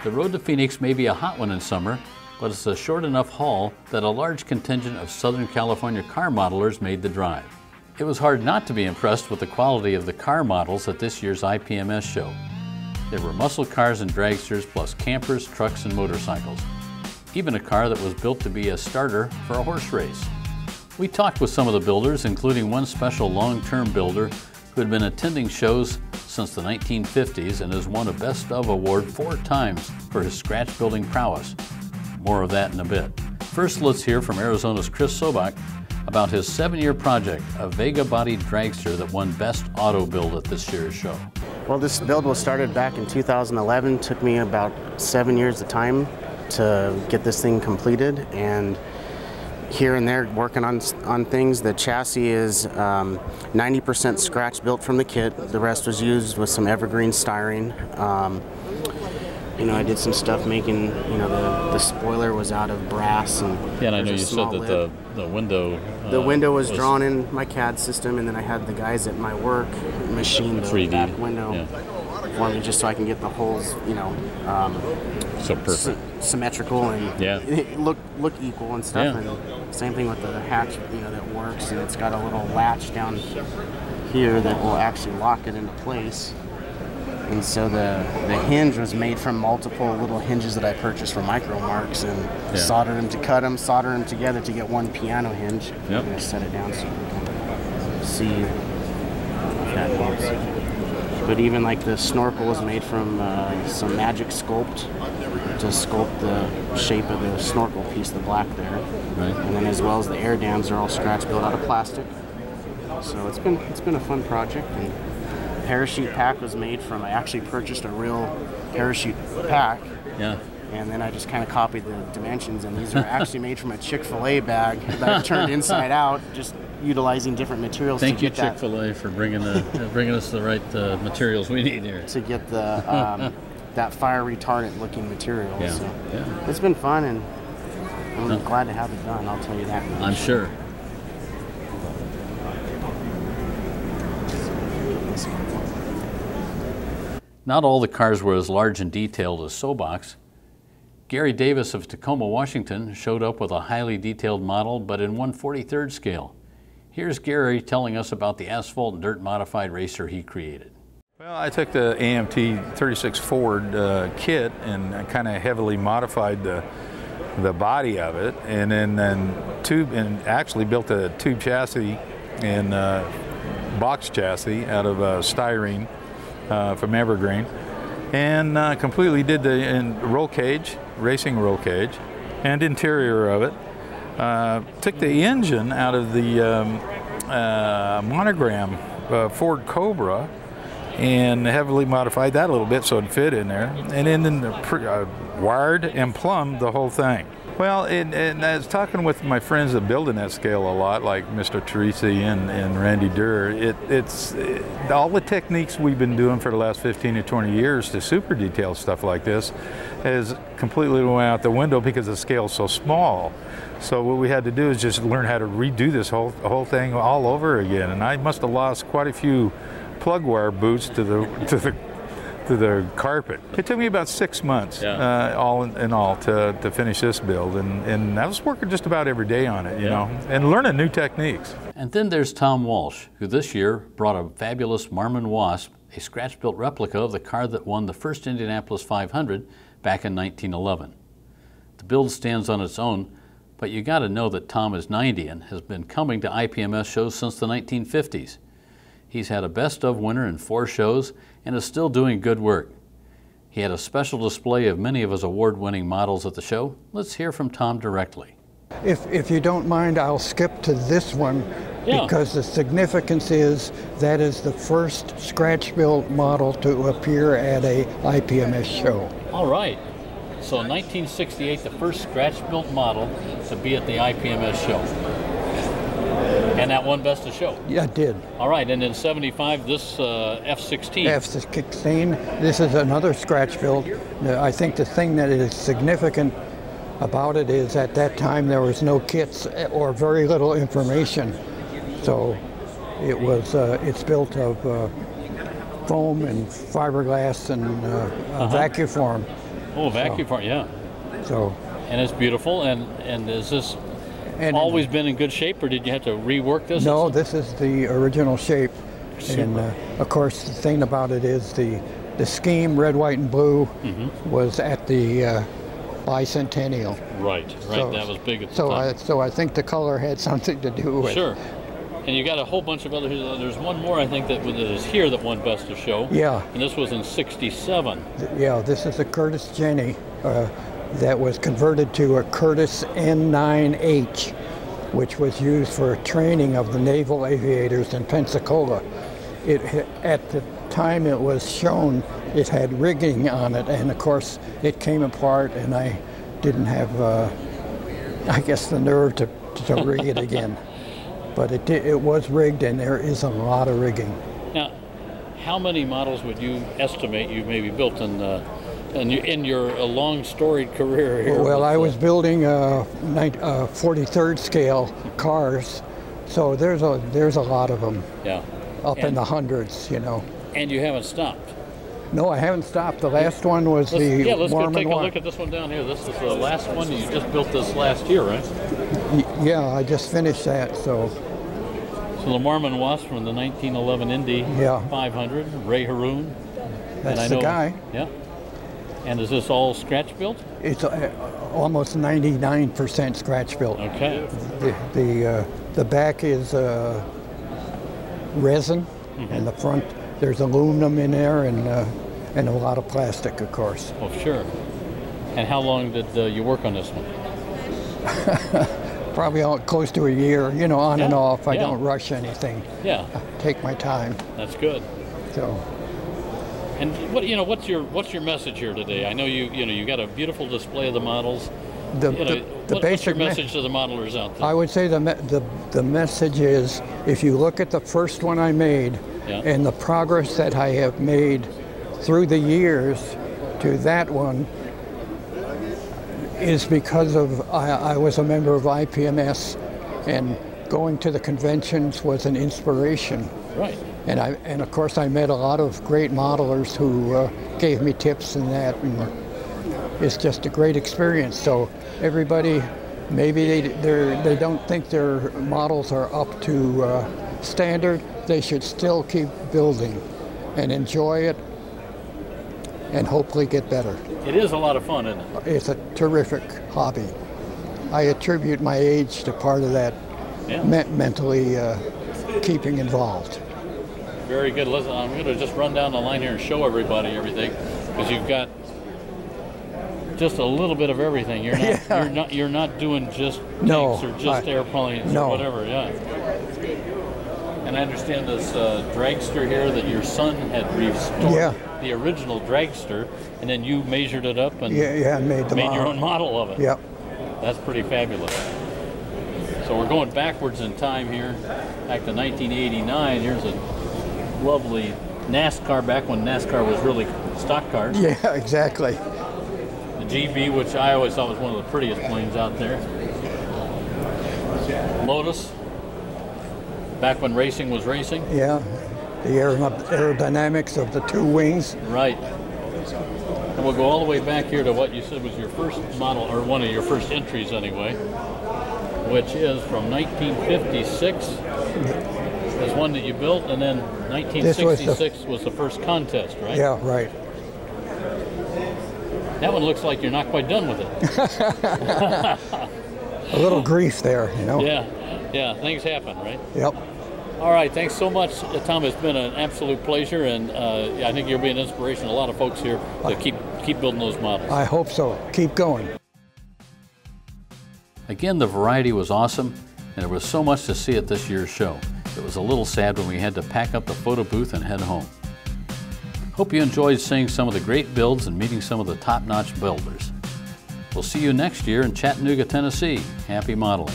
The road to Phoenix may be a hot one in summer, but it's a short enough haul that a large contingent of Southern California car modelers made the drive. It was hard not to be impressed with the quality of the car models at this year's IPMS show. There were muscle cars and dragsters, plus campers, trucks, and motorcycles. Even a car that was built to be a starter for a horse race. We talked with some of the builders, including one special long-term builder who had been attending shows since the 1950s and has won a Best Of award 4 times for his scratch building prowess. More of that in a bit. First, let's hear from Arizona's Chris Sobach about his 7-year project, a Vega-bodied dragster that won Best Auto Build at this year's show. Well, this build was started back in 2011. Took me about 7 years of time to get this thing completed, and here and there working on things. The chassis is 90% scratch built from the kit. The rest was used with some evergreen styrene. You know, I did some stuff making, you know, the spoiler was out of brass. And yeah, and I know you said that the window... the window was drawn in my CAD system, and then I had the guys at my work machine the 3D back window for me, just so I can get the holes, you know, so perfect. Symmetrical and look equal and stuff. And same thing with the hatch, you know, that works, and it's got a little latch down here that will actually lock it into place. And so the hinge was made from multiple little hinges that I purchased from Micro Marks, and soldered them to cut them, soldered them together to get one piano hinge. Yep. I'm going to set it down so you can see if that helps. But even like the snorkel was made from some Magic Sculpt to sculpt the shape of the snorkel piece, the black there. Right. And then as well as the air dams are all scratch built out of plastic. So it's been a fun project. And parachute pack was made from, I actually purchased a real parachute pack. Yeah. And then I just kind of copied the dimensions, and these are actually made from a Chick-fil-A bag that I turned inside out, just utilizing different materials. Thank you, Chick-fil-A, for bringing us the right materials we need here. To get the that fire retardant looking material. Yeah. So it's been fun, and I'm glad to have it done, I'll tell you that much. I'm sure. Not all the cars were as large and detailed as Sobach's. Gary Davis of Tacoma, Washington showed up with a highly detailed model, but in 1/43rd scale. Here's Gary telling us about the asphalt and dirt modified racer he created. Well, I took the AMT 36 Ford kit and kind of heavily modified the body of it, and then actually built a tube chassis and box chassis out of styrene from evergreen, and completely did the roll cage, racing roll cage, and interior of it. Took the engine out of the monogram Ford Cobra and heavily modified that a little bit so it fit in there, and then wired and plumbed the whole thing. Well, and I was talking with my friends that build in that scale a lot, like Mr. Teresi and Randy Durr. It's all the techniques we've been doing for the last 15 to 20 years to super detail stuff like this has completely went out the window because the scale's so small. So what we had to do is just learn how to redo this whole thing all over again. And I must have lost quite a few plug wire boots to the carpet. It took me about 6 months, all in all, to finish this build, and I was working just about every day on it, you know, and learning new techniques. And then there's Tom Walsh, who this year brought a fabulous Marmon Wasp, a scratch-built replica of the car that won the first Indianapolis 500 back in 1911. The build stands on its own, but you got to know that Tom is 90 and has been coming to IPMS shows since the 1950s. He's had a Best Of winner in 4 shows and is still doing good work. He had a special display of many of his award-winning models at the show. Let's hear from Tom directly. If you don't mind, I'll skip to this one because the significance is that is the first scratch-built model to appear at a IPMS show. All right. So 1968, the first scratch-built model to be at the IPMS show. And that won Best of Show? Yeah, it did. All right, and in 75, this F-16. F-16, this is another scratch build. I think the thing that is significant about it is at that time there was no kits or very little information. So it was, it's built of foam and fiberglass and vacuform. Oh, vacuum part, yeah. So. And it's beautiful. And is this always been in good shape, or did you have to rework this? No, this is the original shape. Super. And of course, the thing about it is the scheme, red, white, and blue, was at the bicentennial. Right. So, that was big at the time. So I think the color had something to do with it. Sure. And you got a whole bunch of other. There's one more I think that is here that won Best of Show. Yeah. And this was in '67. Yeah, this is a Curtis Jenny that was converted to a Curtis N9H, which was used for training of the naval aviators in Pensacola. At the time it was shown, it had rigging on it, and of course it came apart, and I didn't have, I guess, the nerve to rig it again. But it was rigged, and there is a lot of rigging. Now, how many models would you estimate you maybe built in your long storied career here? Well, I was building 43rd scale cars, so there's a lot of them. Yeah. In the hundreds, you know. And you haven't stopped? No, I haven't stopped. The last one was let's Mormon go take a one. look at this one down here. This is the last one. You just built this last year, right? Yeah, I just finished that, so. So the Mormon Wasp from the 1911 Indy 500, Ray Haroon. That's the guy. Yeah. And is this all scratch built? It's almost 99% scratch built. Okay. The back is resin, and the front there's aluminum in there, and a lot of plastic, of course. Oh, sure. And how long did you work on this one? Probably close to a year, you know, on and off. I don't rush anything. Yeah. I take my time. That's good. So. And what's your message here today? I know you got a beautiful display of the models. What's your message to the modelers out there? I would say the message is, if you look at the first one I made and the progress that I have made through the years to that one, is because of I was a member of IPMS, and going to the conventions was an inspiration. Right. And of course I met a lot of great modelers who gave me tips and that, and it's just a great experience. So everybody, maybe they don't think their models are up to standard. They should still keep building and enjoy it, and hopefully get better. It is a lot of fun, isn't it? It's a terrific hobby. I attribute my age to part of that, mentally keeping involved. Very good. Listen, I'm going to just run down the line here and show everybody everything, because you've got just a little bit of everything. You're not doing just tanks or just airplanes or whatever. Yeah. And I understand this dragster here that your son had restored, the original dragster, and then you measured it up and made your own model of it. Yep. That's pretty fabulous. So we're going backwards in time here, back to 1989. Here's a lovely NASCAR, back when NASCAR was really stock cars. Yeah, exactly. The GB, which I always thought was one of the prettiest planes out there. Lotus, back when racing was racing. Yeah, the aerodynamics of the two wings. Right. And we'll go all the way back here to what you said was your first model, or one of your first entries anyway, which is from 1956. There's one that you built, and then 1966 was the first contest, right? Yeah, right. That one looks like you're not quite done with it. A little grief there, you know? Yeah, things happen, right? Yep. All right, thanks so much, Tom. It's been an absolute pleasure, and I think you'll be an inspiration to a lot of folks here to keep building those models. I hope so. Keep going. Again, the variety was awesome, and there was so much to see at this year's show. It was a little sad when we had to pack up the photo booth and head home. Hope you enjoyed seeing some of the great builds and meeting some of the top-notch builders. We'll see you next year in Chattanooga, Tennessee. Happy modeling.